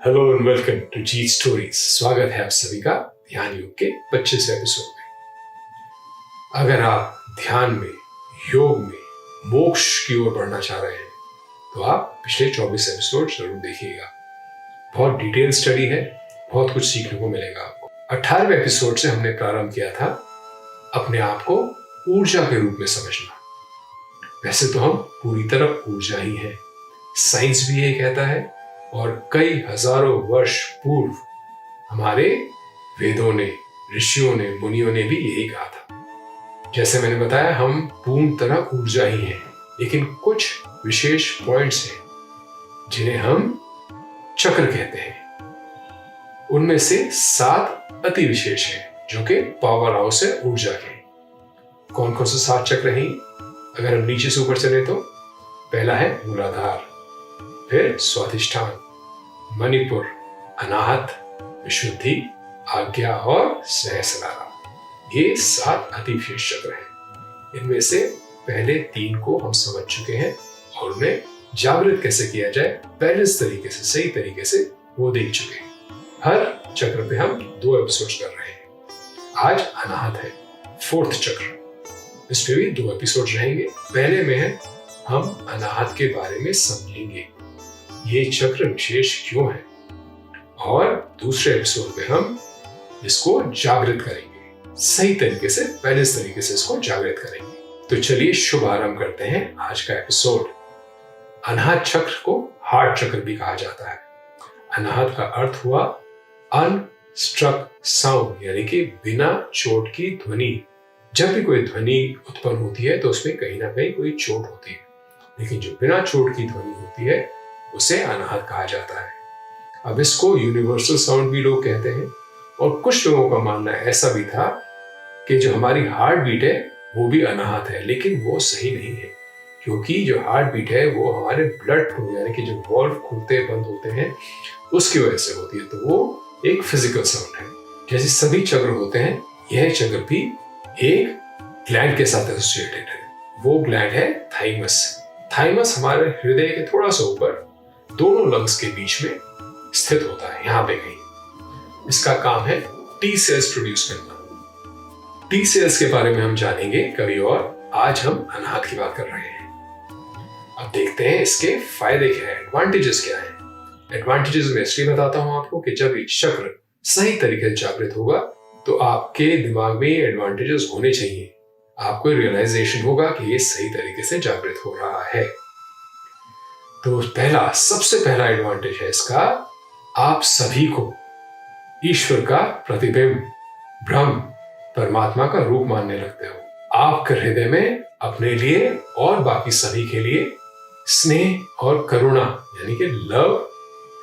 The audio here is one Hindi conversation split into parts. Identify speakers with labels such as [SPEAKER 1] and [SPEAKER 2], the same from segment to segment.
[SPEAKER 1] Hello and welcome to Jeet stories. स्वागत है आप सभी का ध्यान योग के 25वें एपिसोड में। अगर आप ध्यान में, योग में, मोक्ष की ओर बढ़ना चाह रहे हैं तो आप पिछले 24 एपिसोड जरूर देखिएगा। बहुत डिटेल स्टडी है, बहुत कुछ सीखने को मिलेगा आपको। 18वें एपिसोड से हमने प्रारंभ किया था अपने आप को ऊर्जा के रूप में समझना। वैसे तो हम पूरी तरह ऊर्जा ही है, साइंस भी यही कहता है और कई हजारों वर्ष पूर्व हमारे वेदों ने, ऋषियों ने, मुनियों ने भी यही कहा था। जैसे मैंने बताया, हम पूर्ण तरह ऊर्जा ही हैं, लेकिन कुछ विशेष पॉइंट्स हैं जिन्हें हम चक्र कहते हैं। उनमें से 7 अति विशेष हैं जो कि पावर हाउस है ऊर्जा के। कौन कौन से 7 चक्र हैं? अगर हम नीचे से ऊपर चले तो पहला है मूलाधार, फिर स्वाधिष्ठान, मणिपुर, अनाहत, विशुद्धि, आज्ञा और सहस्रारा। ये 7 अति विशेष चक्र हैं। इनमें से पहले 3 को हम समझ चुके हैं और उन्हें जागृत कैसे किया जाए बैलेंस तरीके से, सही तरीके से वो देख चुके हैं। हर चक्र पे हम 2 एपिसोड कर रहे हैं। आज अनाहत है, 4th चक्र। इस पे भी 2 एपिसोड रहेंगे। पहले में हम अनाहत के बारे में समझेंगे, ये चक्र विशेष क्यों है, और दूसरे एपिसोड में हम इसको जागृत करेंगे, सही तरीके से, बैलेंस तरीके से इसको जागृत करेंगे। तो चलिए शुभ आरंभ करते हैं आज का एपिसोड। अनाहत चक्र को हार्ट चक्र भी कहा जाता है। अनाहत का अर्थ हुआ अनस्ट्रक साउंड, यानी कि बिना चोट की ध्वनि। जब भी कोई ध्वनि उत्पन्न होती है तो उसमें कहीं ना कहीं कोई चोट होती है, लेकिन जो बिना चोट की ध्वनि होती है उसे अनाहत कहा जाता है। अब इसको यूनिवर्सल साउंड भी लोग कहते हैं, और कुछ लोगों का मानना ऐसा भी था कि जो हमारी हार्ट बीट है वो भी अनाहत है, लेकिन वो सही नहीं है, क्योंकि जो हार्ट बीट है वो हमारे ब्लड फ्लो, यानी कि जो वॉल्व खुलते बंद होते हैं उसकी वजह से होती है। तो वो एक फिजिकल साउंड है। जैसे सभी चक्र होते हैं, यह चक्र भी एक ग्लैंड के साथ एसोसिएटेड है। वो ग्लैंड है थाइमस। थाइमस हमारे हृदय के थोड़ा सा ऊपर दोनों लंग्स के बीच में स्थित होता है, यहां पे कहीं। इसका काम है टी सेल्स प्रोड्यूस करना। टी सेल्स के बारे में हम जानेंगे कभी और। आज हम अनाहत की बात कर रहे हैं। अब देखते हैं इसके फायदे क्या है, एडवांटेजेस क्या है। एडवांटेजेस मैं इसलिए बताता हूं आपको कि जब ये चक्र सही तरीके से जागृत होगा तो आपके दिमाग में एडवांटेजेस होने चाहिए। आपको रियलाइजेशन होगा कि ये सही तरीके से जागृत हो रहा है। तो सबसे पहला एडवांटेज है इसका, आप सभी को ईश्वर का प्रतिबिंब, ब्रह्म, परमात्मा का रूप मानने लगते हो। आपके हृदय में अपने लिए और बाकी सभी के लिए स्नेह और करुणा, यानी कि लव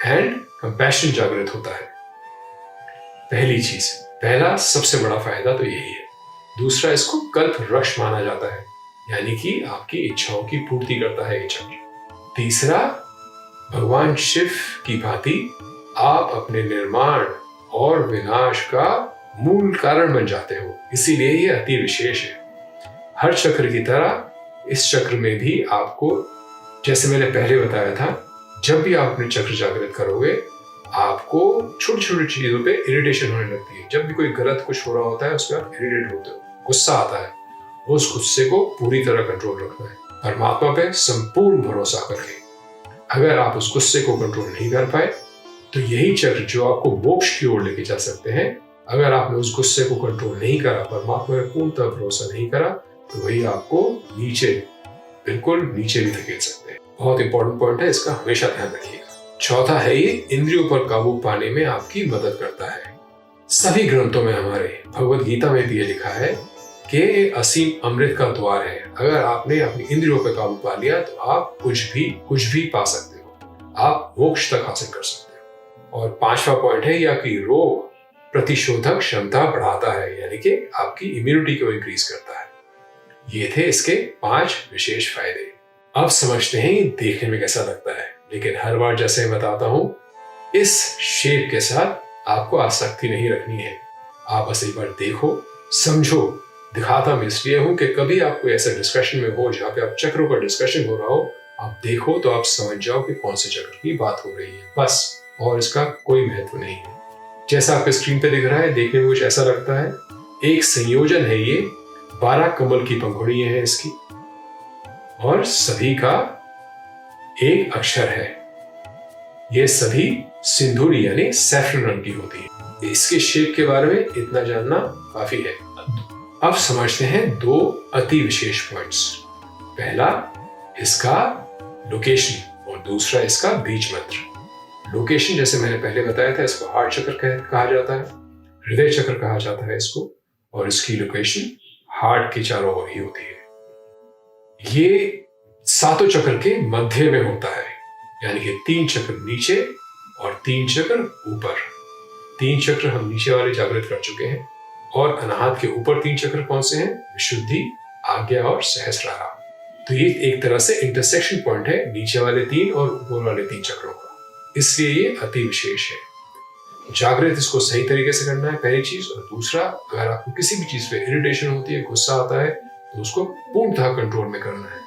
[SPEAKER 1] एंड कंपैशन जागृत होता है। पहली चीज, पहला सबसे बड़ा फायदा तो यही है। दूसरा, इसको कल्प वृक्ष माना जाता है, यानी कि आपकी इच्छाओं की पूर्ति करता है ये चक्र। तीसरा, भगवान शिव की भांति आप अपने निर्माण और विनाश का मूल कारण बन जाते हो, इसीलिए ये अति विशेष है। हर चक्र की तरह इस चक्र में भी आपको, जैसे मैंने पहले बताया था, जब भी आप अपने चक्र जागृत करोगे आपको छोटी छोटी चीजों पे इरिटेशन होने लगती है। जब भी कोई गलत कुछ हो रहा होता है उसमें आप इरिटेट होते हो, गुस्सा आता है। उस गुस्से को पूरी तरह कंट्रोल रखना है, परमात्मा पे संपूर्ण भरोसा करके। अगर आप उस गुस्से को कंट्रोल नहीं कर पाए तो यही चक्र जो आपको मोक्ष की ओर लेके जा सकते हैं, अगर आपने उस गुस्से को कंट्रोल नहीं करा, परमात्मा पे पूर्णतः भरोसा नहीं करा, तो वही आपको नीचे, बिल्कुल नीचे भी धकेल सकते हैं। बहुत इंपॉर्टेंट पॉइंट है, इसका हमेशा ध्यान रखिएगा। चौथा है, ये इंद्रियों पर काबू पाने में आपकी मदद करता है। सभी ग्रंथों में, हमारे भगवद गीता में भी ये लिखा है कि असीम अमृत का द्वार है। अगर आपने अपनी इंद्रियों पर काबू पा लिया तो आप कुछ भी पा सकते हो, आप मोक्ष तक हासिल कर सकते हो। और 5वां पॉइंट है, यह कि रोग प्रतिशोधक क्षमता बढ़ाता है, यानी कि आपकी इम्यूनिटी को इंक्रीज करता है। ये थे इसके 5 विशेष फायदे। अब समझते हैं देखने में कैसा लगता है, लेकिन हर बार जैसे मैं बताता हूं, इस शेप के साथ आपको आसक्ति नहीं रखनी है। आप बस एक बार देखो, समझो। दिखाता मैं इसलिए हूं कि कभी आपको ऐसा डिस्कशन में हो जहां पे आप चक्रों का डिस्कशन हो रहा हो, आप देखो तो आप समझ जाओ कि कौन से चक्र की बात हो रही है, बस। और इसका कोई महत्व नहीं है। जैसा आपके स्क्रीन पे दिख रहा है, देखने में कुछ ऐसा लगता है। एक संयोजन है ये, 12 कमल की पंखुड़ियां हैं इसकी, और सभी का एक अक्षर है। ये सभी सिंदूरी यानी सैफरन रंग की होती है। इसके शेप के बारे में इतना जानना काफी है। अब समझते हैं दो अति विशेष पॉइंट्स। पहला इसका लोकेशन और दूसरा इसका बीज मंत्र। लोकेशन जैसे मैंने पहले बताया था, इसको हार्ट चक्र कहा जाता है, हृदय चक्र कहा जाता है इसको, और इसकी लोकेशन हार्ट के चारों ओर ही होती है। ये सातों चक्र के मध्य में होता है, यानी कि 3 चक्र नीचे और 3 चक्र ऊपर। 3 चक्र हम नीचे वाले जागृत कर चुके हैं, और अनाहत के ऊपर 3 चक्र कौन से हैं? विशुद्धि, आज्ञा और सहस्रारा। तो ये एक तरह से इंटरसेक्शन पॉइंट है नीचे वाले 3 और ऊपर वाले 3 चक्रों का, इसलिए ये अति विशेष है। जागृत इसको सही तरीके से करना है, पहली चीज। और दूसरा, अगर आपको किसी भी चीज पे इरिटेशन होती है, गुस्सा आता है, तो उसको पूर्णतः कंट्रोल में करना है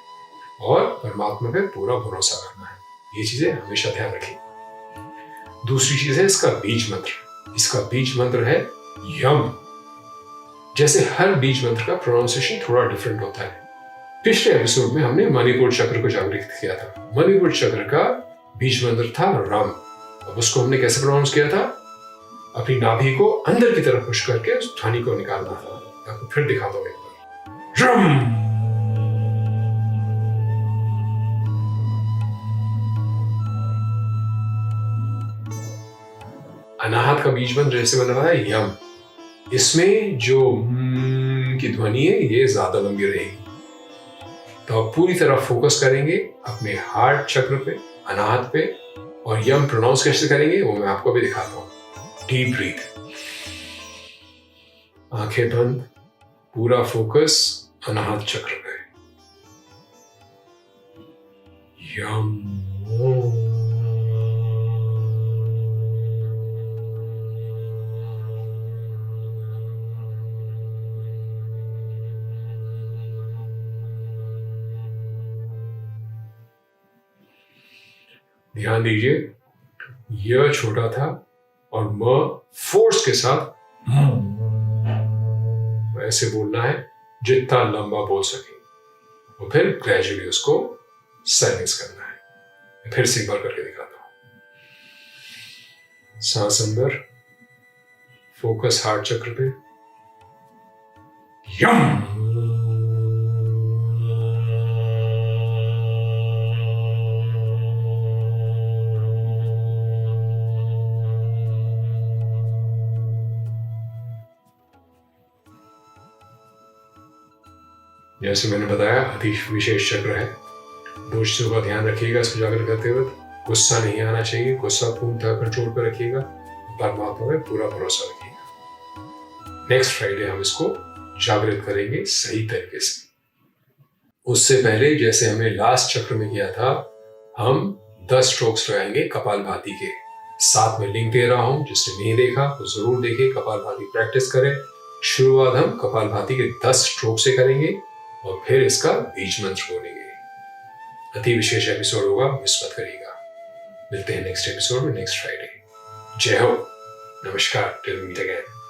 [SPEAKER 1] और परमात्मा पे पूरा भरोसा करना है। ये चीजें हमेशा ध्यान रखें। दूसरी चीज है इसका बीज मंत्र। इसका बीज मंत्र है यम। जैसे हर बीज मंत्र का प्रोनाउंसिएशन थोड़ा डिफरेंट होता है। पिछले एपिसोड में हमने मणिपुर चक्र को जागृत किया था। मणिपुर चक्र का बीज मंत्र था रम। अब उसको हमने कैसे प्रोनाउंस किया था? अपनी नाभि को अंदर की तरफ पुश करके उस ध्वनि को निकालना था। आपको फिर दिखाता हूं एक बार। रम। अनाहत का बीज मंत्र जैसे मैंने बताया यम। इसमें जो की ध्वनि है ये ज्यादा लंबी रहेगी। तो आप पूरी तरह फोकस करेंगे अपने हार्ट चक्र पे, अनाहत पे, और यम प्रोनाउंस कैसे करेंगे वो मैं आपको भी दिखाता हूं। डीप ब्रीथ, आंखें बंद, पूरा फोकस अनाहत चक्र पे। यम। ध्यान दीजिए, य छोटा था और म फोर्स के साथ ऐसे बोलना है जितना लंबा बोल सके, और फिर ग्रेजुअली उसको साइलेंस करना है। फिर से एक बार करके दिखाता हूं। सांस अंदर, फोकस हार्ट चक्र पे, यम। जैसे मैंने बताया अति विशेष चक्र है। 2 चीजों का ध्यान रखिएगा इसको जागृत करते वक्त। गुस्सा नहीं आना चाहिए, गुस्सा पूर्णतः कंट्रोल पर रखिएगा, परमात्मा में पूरा भरोसा रखिएगा। नेक्स्ट फ्राइडे हम इसको जागृत करेंगे सही तरीके से। उससे पहले जैसे हमने लास्ट चक्र में किया था, हम 10 स्ट्रोक्स लगाएंगे कपालभाति के। साथ में लिंक दे रहा हूं, जिसने नहीं देखा तो जरूर देखें, कपालभाति प्रैक्टिस करें। शुरुआत हम कपालभाति के 10 स्ट्रोक से करेंगे और फिर इसका बीज मंत्र बोलेंगे। अति विशेष एपिसोड होगा, मिस मत करिएगा। मिलते हैं नेक्स्ट एपिसोड में नेक्स्ट फ्राइडे। जय हो, नमस्कार, टिल मीट अगेन।